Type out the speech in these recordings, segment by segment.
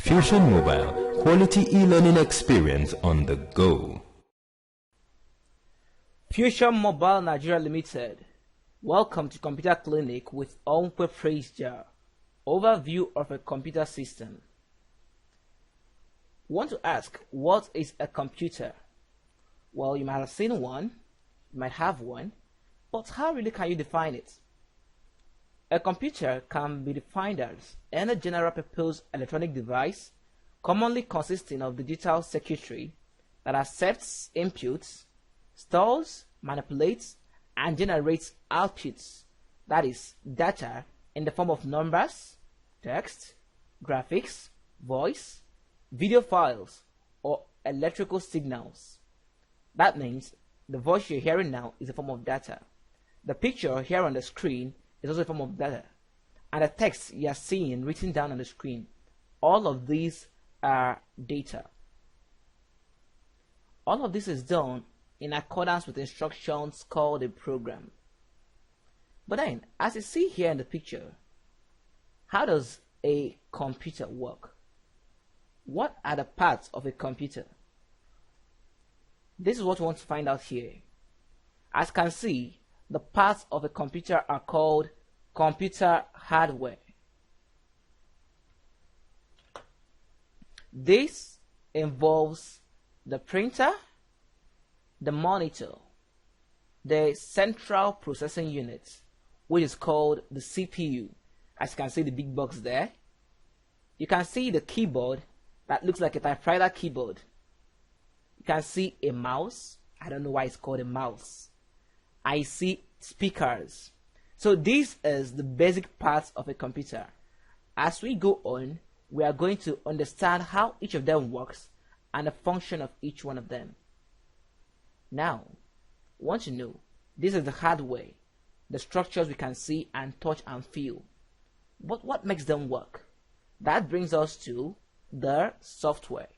Fusion Mobile, quality e-learning experience on the go. Fusion Mobile Nigeria Limited. Welcome to Computer Clinic with Onkwe Praise-Ja. Overview of a computer system. Want to ask, what is a computer? Well, you might have seen one, you might have one, but how really can you define it? A computer can be defined as any general-purpose electronic device commonly consisting of digital circuitry that accepts inputs, stores, manipulates, and generates outputs, that is, data in the form of numbers, text, graphics, voice, video files, or electrical signals. That means the voice you're hearing now is a form of data. The picture here on the screen is also a form of data. And the text you are seeing written down on the screen, all of these are data. All of this is done in accordance with instructions called a program. But then, as you see here in the picture, how does a computer work? What are the parts of a computer? This is what we want to find out here. As you can see, the parts of a computer are called computer hardware. This involves the printer, the monitor, the central processing unit, which is called the CPU. As you can see the big box there. You can see the keyboard that looks like a typewriter keyboard. You can see a mouse. I don't know why it's called a mouse. I see speakers. So this is the basic parts of a computer. As we go on, we are going to understand how each of them works and the function of each one of them. Now, want to know, this is the hardware, the structures we can see and touch and feel. But what makes them work? That brings us to the software.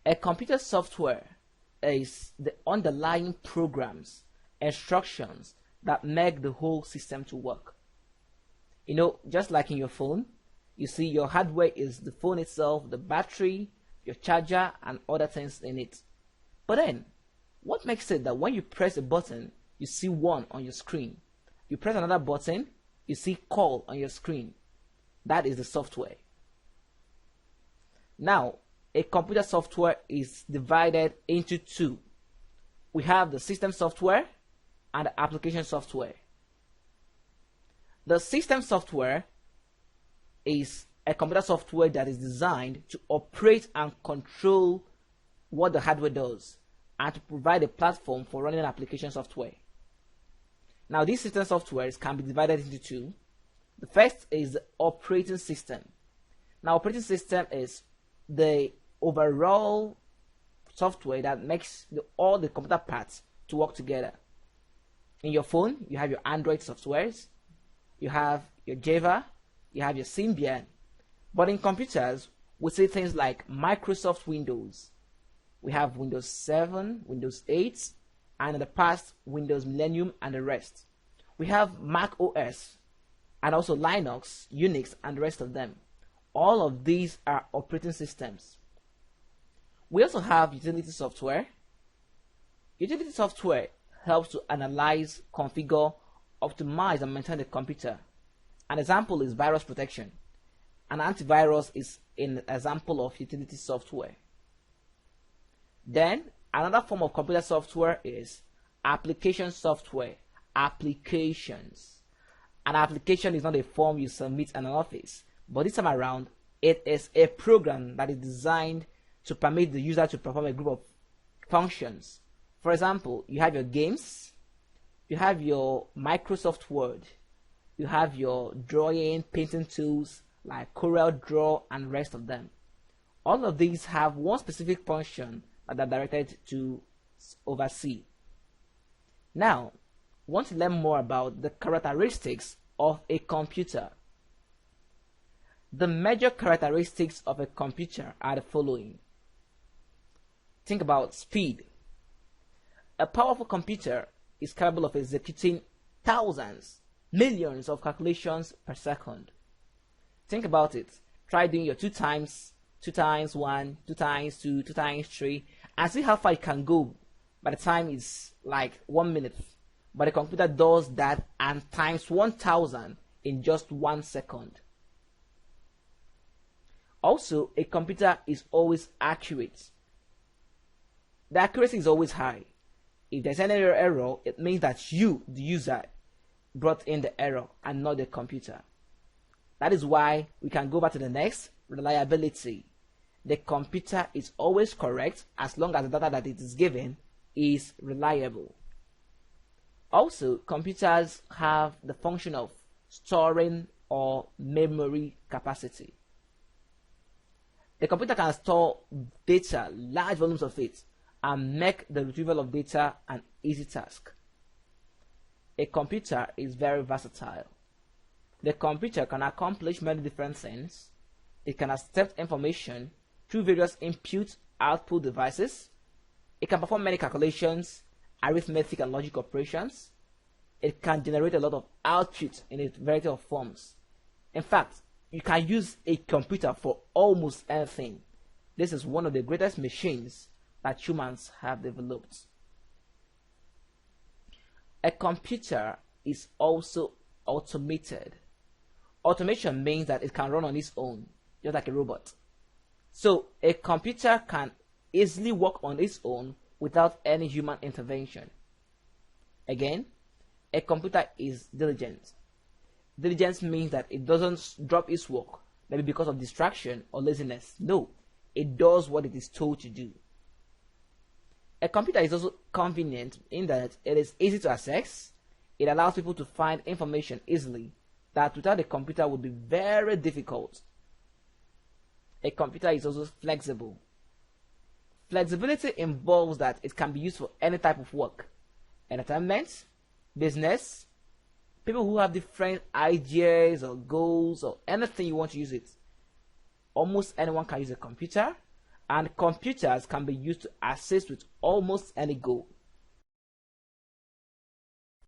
A computer software is the underlying programs, instructions that make the whole system to work. You know, just like in your phone, you see your hardware is the phone itself, the battery, your charger, and other things in it. But then, what makes it that when you press a button, you see 1 on your screen? You press another button, you see call on your screen. That is the software. Now, a computer software is divided into two. We have the system software and the application software. The system software is a computer software that is designed to operate and control what the hardware does and to provide a platform for running application software. Now, these system softwares can be divided into two. The first is the operating system. Now, operating system is the overall software that makes all the computer parts to work together. In your phone, you have your Android softwares, you have your Java, you have your Symbian. But in computers, we see things like Microsoft Windows. We have Windows 7, Windows 8, and in the past, Windows Millennium and the rest. We have Mac OS, and also Linux, Unix, and the rest of them. All of these are operating systems. We also have utility software. Utility software helps to analyze, configure, optimize, and maintain the computer. An example is virus protection. An antivirus is an example of utility software. Then, another form of computer software is application software. Applications. An application is not a form you submit in an office, but this time around, it is a program that is designed to permit the user to perform a group of functions. For example, you have your games, you have your Microsoft Word, you have your drawing, painting tools like Corel Draw and rest of them. All of these have one specific function that they're directed to oversee. Now, want to learn more about the characteristics of a computer. The major characteristics of a computer are the following. Think about speed. A powerful computer is capable of executing thousands, millions of calculations per second. Think about it. Try doing your 2 times 1, 2 times 2, 2 times 3, and see how far you can go by the time it's like 1 minute. But the computer does that and times 1000 in just 1 second. Also, a computer is always accurate. The accuracy is always high. If there's any error, it means that you, the user, brought in the error and not the computer. That is why we can go back to the next, reliability. The computer is always correct as long as the data that it is given is reliable. Also, computers have the function of storing or memory capacity. The computer can store data, large volumes of it, and make the retrieval of data an easy task. A computer is very versatile. The computer can accomplish many different things. It can accept information through various input-output devices. It can perform many calculations, arithmetic and logic operations. It can generate a lot of output in a variety of forms. In fact, you can use a computer for almost anything. This is one of the greatest machines that humans have developed. A computer is also automated. Automation means that it can run on its own, just like a robot. So a computer can easily work on its own without any human intervention. Again, a computer is diligent. Diligence means that it doesn't drop its work, maybe because of distraction or laziness. No, it does what it is told to do. A computer is also convenient in that it is easy to access. It allows people to find information easily that without a computer would be very difficult. A computer is also flexible. Flexibility involves that it can be used for any type of work. Entertainment, business, people who have different ideas or goals or anything you want to use it. Almost anyone can use a computer, and computers can be used to assist with almost any goal.